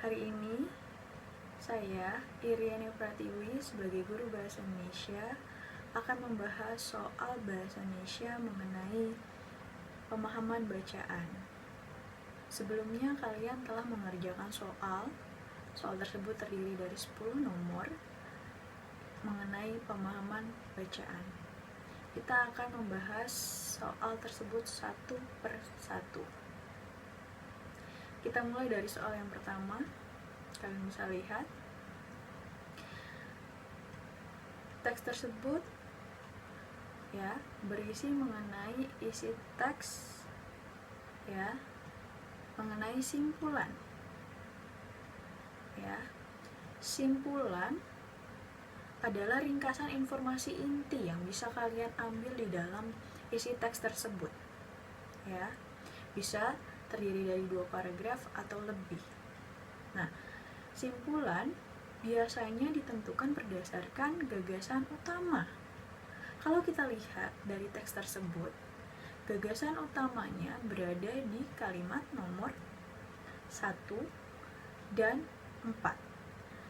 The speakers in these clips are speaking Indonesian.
Hari ini saya, Iriani Pratiwi, sebagai guru Bahasa Indonesia akan membahas soal Bahasa Indonesia mengenai pemahaman bacaan. Sebelumnya kalian telah mengerjakan soal tersebut terdiri dari 10 nomor mengenai pemahaman bacaan. Kita akan membahas soal tersebut satu per satu. Kita mulai dari soal yang pertama. Kalian bisa lihat teks tersebut berisi mengenai isi teks mengenai simpulan. Simpulan adalah ringkasan informasi inti yang bisa kalian ambil di dalam isi teks tersebut. Bisa terdiri dari 2 paragraf atau lebih. Nah, simpulan biasanya ditentukan berdasarkan gagasan utama. Kalau kita lihat dari teks tersebut, gagasan utamanya berada di kalimat nomor 1 dan 4.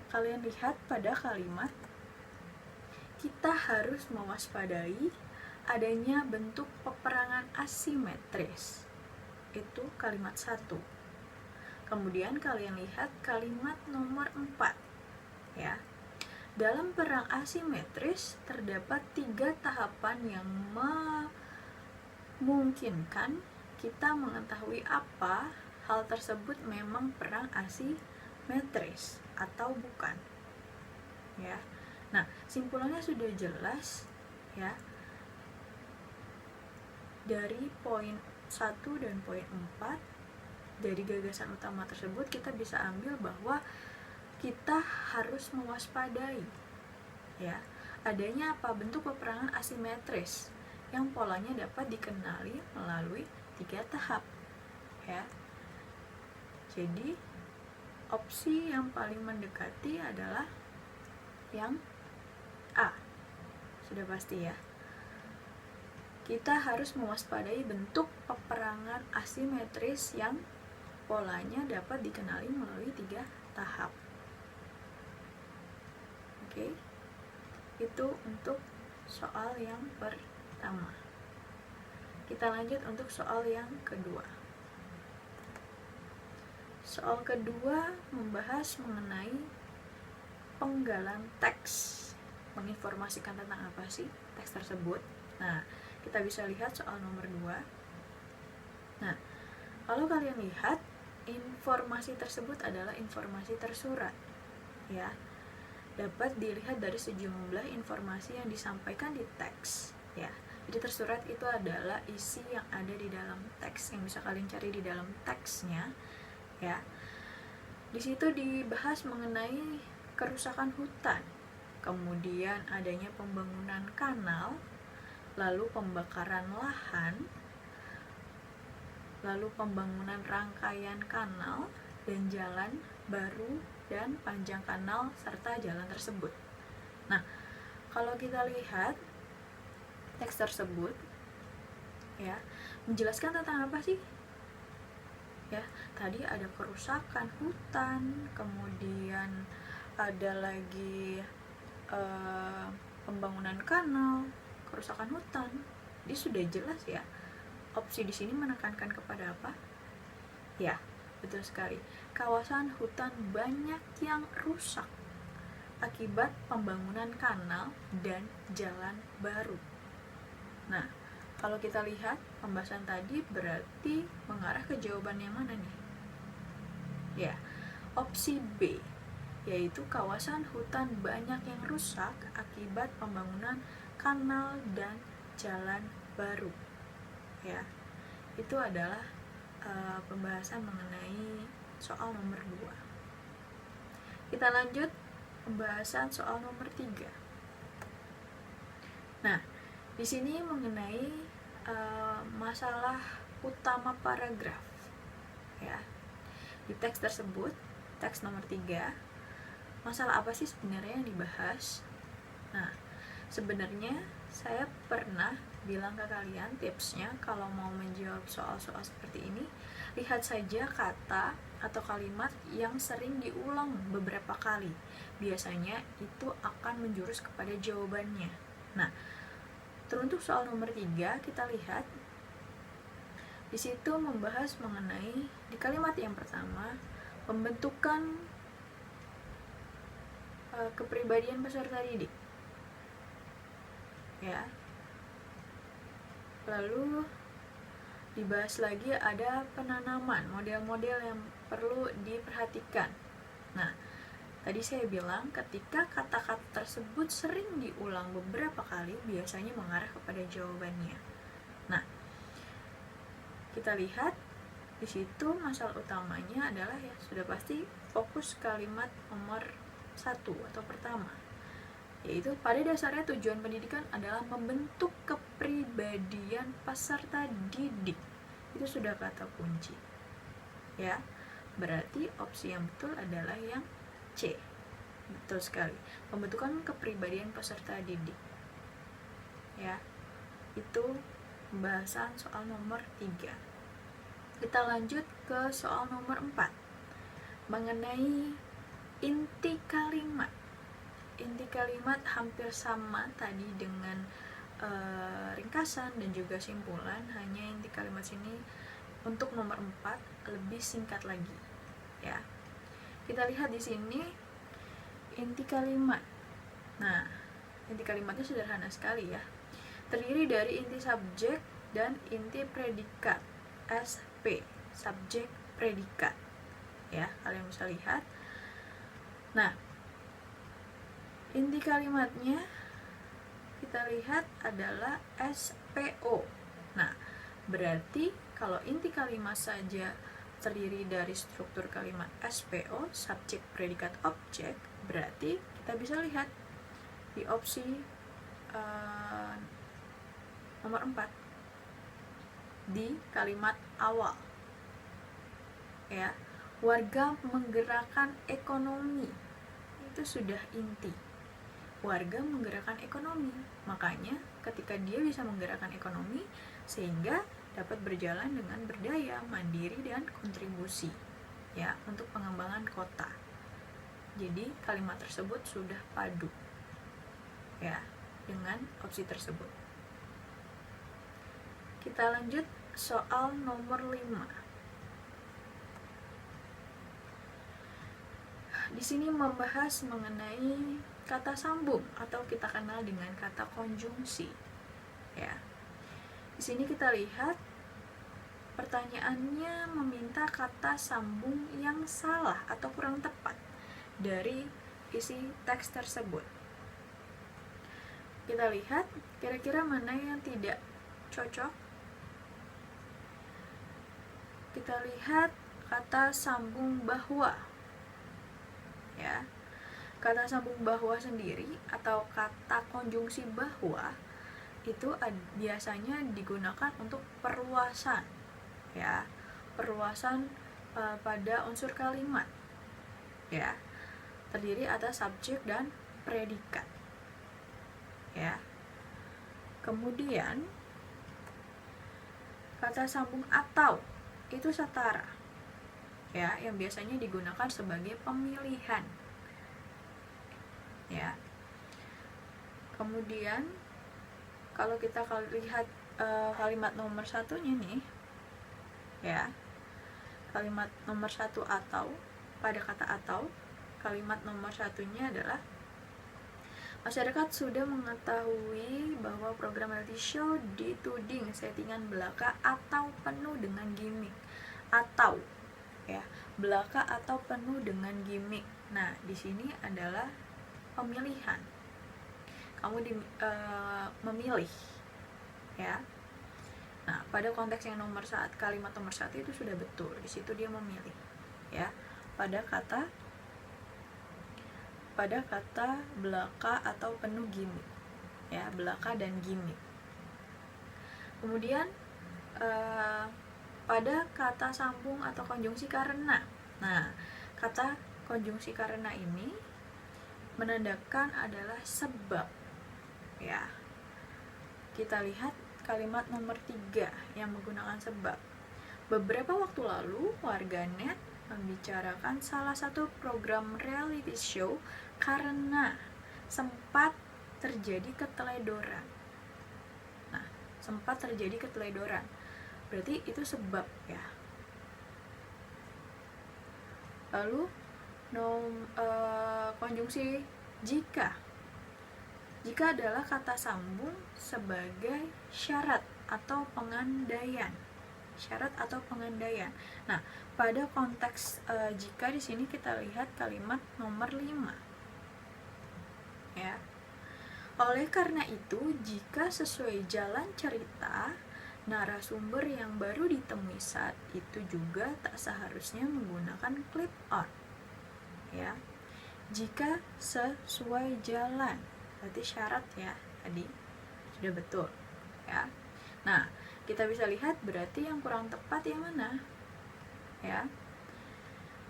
Kalian lihat pada kalimat, kita harus mewaspadai adanya bentuk peperangan asimetris. Itu kalimat 1. Kemudian kalian lihat kalimat nomor 4. Dalam perang asimetris terdapat 3 tahapan yang memungkinkan kita mengetahui apa hal tersebut memang perang asimetris atau bukan. Nah, simpulannya sudah jelas dari poin 1 dan poin 4. Dari gagasan utama tersebut kita bisa ambil bahwa kita harus mewaspadai adanya bentuk peperangan asimetris yang polanya dapat dikenali melalui 3 tahap. Jadi opsi yang paling mendekati adalah yang A. Sudah pasti ya. Kita harus mewaspadai bentuk peperangan asimetris yang polanya dapat dikenali melalui 3 tahap. Itu untuk soal yang pertama. Kita lanjut untuk soal yang kedua. Soal kedua membahas mengenai penggalan teks. Menginformasikan tentang apa sih teks tersebut. Nah, kita bisa lihat soal nomor 2. Nah, kalau kalian lihat, informasi tersebut adalah informasi tersurat. Dapat dilihat dari sejumlah informasi yang disampaikan di teks. Jadi tersurat itu adalah isi yang ada di dalam teks, yang bisa kalian cari di dalam teksnya. Di situ dibahas mengenai kerusakan hutan, kemudian adanya pembangunan kanal, lalu pembakaran lahan, lalu pembangunan rangkaian kanal dan jalan baru dan panjang kanal serta jalan tersebut. Nah, kalau kita lihat teks tersebut menjelaskan tentang apa sih? Tadi ada kerusakan hutan, kemudian ada lagi pembangunan kanal, kerusakan hutan. Jadi sudah jelas opsi di sini menekankan kepada apa? Betul sekali. Kawasan hutan banyak yang rusak akibat pembangunan kanal dan jalan baru. Nah, kalau kita lihat pembahasan tadi berarti mengarah ke jawaban yang mana nih? Opsi B, yaitu kawasan hutan banyak yang rusak akibat pembangunan kanal dan jalan baru. Itu adalah pembahasan mengenai soal nomor 2. Kita lanjut pembahasan soal nomor 3. Nah, di sini mengenai masalah utama paragraf. Di teks tersebut, teks nomor 3, masalah apa sih sebenarnya yang dibahas? Nah, sebenarnya saya pernah bilang ke kalian tipsnya kalau mau menjawab soal-soal seperti ini, lihat saja kata atau kalimat yang sering diulang beberapa kali. Biasanya itu akan menjurus kepada jawabannya. Nah, teruntuk soal nomor 3, kita lihat di situ membahas mengenai di kalimat yang pertama pembentukan kepribadian peserta didik. Ya. Lalu dibahas lagi ada penanaman, model-model yang perlu diperhatikan. Nah, tadi saya bilang ketika kata-kata tersebut sering diulang beberapa kali, biasanya mengarah kepada jawabannya. Nah, kita lihat di situ masalah utamanya adalah ya sudah pasti fokus kalimat nomor 1 atau pertama, yaitu pada dasarnya tujuan pendidikan adalah membentuk kepribadian peserta didik. Itu sudah kata kunci. Ya. Berarti opsi yang betul adalah yang C. Betul sekali. Pembentukan kepribadian peserta didik. Ya. Itu pembahasan soal nomor 3. Kita lanjut ke soal nomor 4. Mengenai inti kalimat. Inti kalimat hampir sama tadi dengan ringkasan dan juga simpulan, hanya inti kalimat sini untuk nomor 4 lebih singkat lagi. Ya. Kita lihat di sini inti kalimat. Nah, inti kalimatnya sederhana sekali ya. Terdiri dari inti subjek dan inti predikat. SP, subjek predikat. Ya, kalian bisa lihat. Nah, inti kalimatnya kita lihat adalah SPO. Nah, berarti kalau inti kalimat saja terdiri dari struktur kalimat SPO, subjek, predikat, objek, berarti kita bisa lihat di opsi nomor 4 di kalimat awal. Ya, warga menggerakkan ekonomi. Itu sudah inti. Warga menggerakkan ekonomi. Makanya ketika dia bisa menggerakkan ekonomi, sehingga dapat berjalan dengan berdaya, mandiri, dan kontribusi ya untuk pengembangan kota. Jadi kalimat tersebut sudah padu ya dengan opsi tersebut. Kita lanjut soal nomor 5. Di sini membahas mengenai kata sambung atau kita kenal dengan kata konjungsi. Ya. Di sini kita lihat pertanyaannya meminta kata sambung yang salah atau kurang tepat dari isi teks tersebut. Kita lihat kira-kira mana yang tidak cocok. Kita lihat kata sambung bahwa. Ya. Kata sambung bahwa sendiri atau kata konjungsi bahwa itu biasanya digunakan untuk perluasan ya, perluasan pada unsur kalimat ya, terdiri atas subjek dan predikat ya. Kemudian kata sambung atau itu setara ya, yang biasanya digunakan sebagai pemilihan ya. Kemudian kalau kita lihat kalimat nomor 1-nya nih ya, kalimat nomor 1 atau, pada kata atau, kalimat nomor 1-nya adalah masyarakat sudah mengetahui bahwa program reality show dituding settingan belaka atau penuh dengan gimmick. Atau ya, belaka atau penuh dengan gimmick. Nah, di sini adalah pemilihan. Kamu memilih ya. Nah, pada konteks yang nomor 1, kalimat nomor 1 itu sudah betul. Di situ dia memilih ya. Pada kata belaka atau penuh gimmick ya, belaka dan gimmick. Kemudian pada kata sambung atau konjungsi karena. Nah, kata konjungsi karena ini menandakan adalah sebab ya. Kita lihat kalimat nomor 3 yang menggunakan sebab. Beberapa waktu lalu warganet membicarakan salah satu program reality show karena sempat terjadi keteledoran. Nah, sempat terjadi keteledoran. Berarti itu sebab ya. Lalu konjungsi jika. Jika adalah kata sambung sebagai syarat atau pengandaian. Syarat atau pengandaian. Nah, pada konteks jika di sini kita lihat kalimat nomor 5. Ya. Oleh karena itu, jika sesuai jalan cerita, narasumber yang baru ditemui saat itu juga tak seharusnya menggunakan clip on. Ya. Jika sesuai jalan, berarti syarat ya tadi sudah betul ya. Nah, kita bisa lihat berarti yang kurang tepat yang mana ya,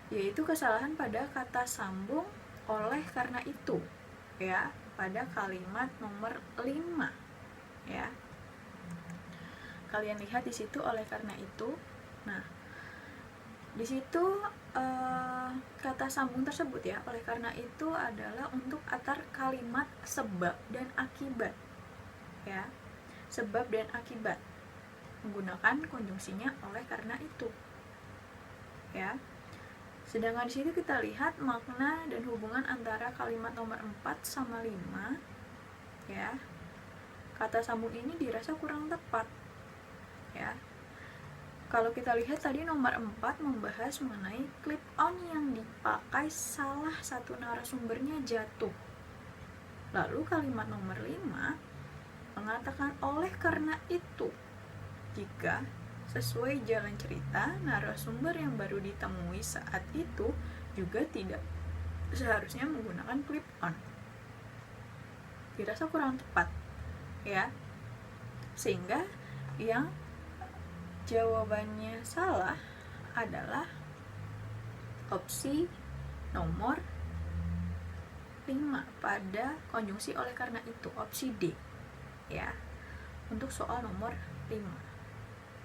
yaitu kesalahan pada kata sambung oleh karena itu ya, pada kalimat nomor 5 ya. Kalian lihat di situ oleh karena itu. Nah, di situ kata sambung tersebut ya, oleh karena itu adalah untuk antar kalimat sebab dan akibat ya. Sebab dan akibat menggunakan konjungsinya oleh karena itu ya. Sedangkan di situ kita lihat makna dan hubungan antara kalimat nomor 4 sama 5 ya. Kata sambung ini dirasa kurang tepat ya. Kalau kita lihat tadi nomor 4 membahas mengenai clip on yang dipakai salah satu narasumbernya jatuh. Lalu kalimat nomor 5 mengatakan oleh karena itu, jika sesuai jalan cerita, narasumber yang baru ditemui saat itu juga tidak seharusnya menggunakan clip on. Dirasa kurang tepat ya. Sehingga yang jawabannya salah adalah opsi nomor 5 pada konjungsi oleh karena itu, opsi D ya, untuk soal nomor 5.